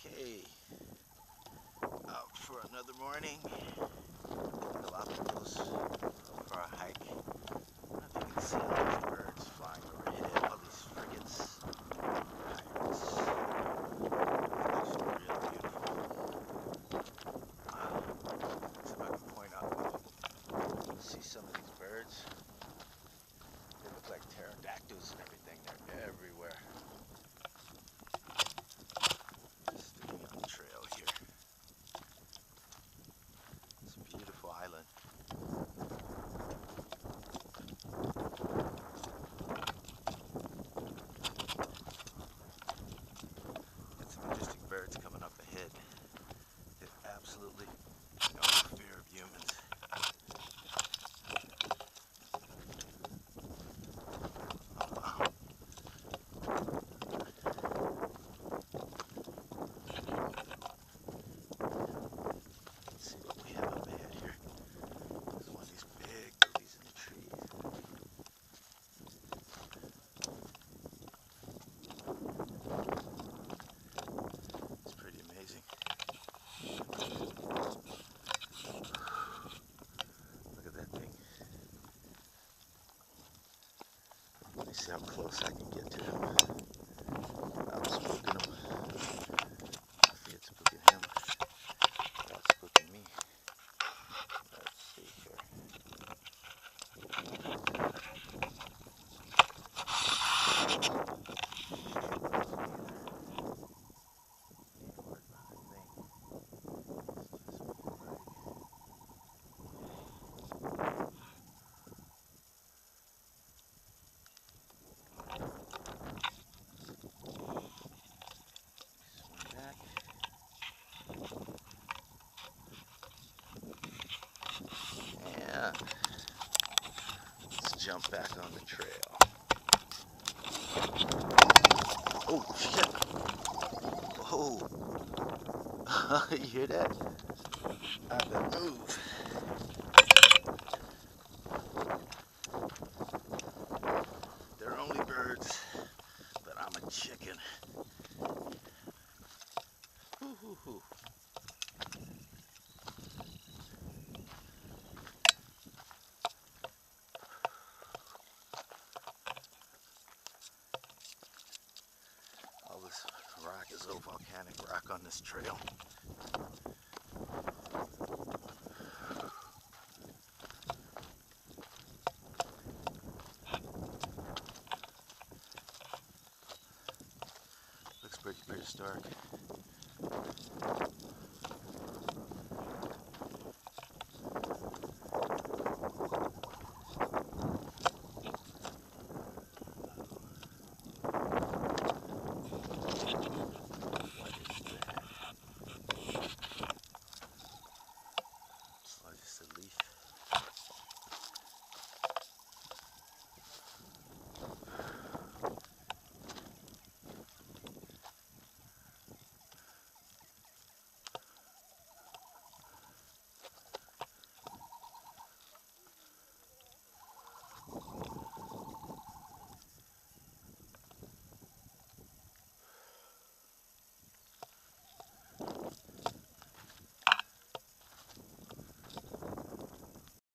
Okay, out for another morning in Galapagos for a hike. I don't know if you can see all these birds flying overhead, all these frigates, pirates. It's real beautiful. See if I can point out. See some of these birds? They look like pterodactyls and everything. They're everywhere. Sticking on the trail here. It's a beautiful island. Got some interesting birds coming up ahead. They have absolutely no fear of humans. Let's see what we have up ahead here. There's one of these big lilies in the trees. It's pretty amazing. Look at that thing. Let me see how close I can get to him. Without spooking him. I forget spooking him. Without spooking me. Let's see here. Yeah. Let's jump back on the trail. Oh shit! Oh! You hear that? I have to move. They're only birds, but I'm a chicken. Hoo-hoo-hoo. All this rock is all volcanic rock on this trail. Looks pretty prehistoric.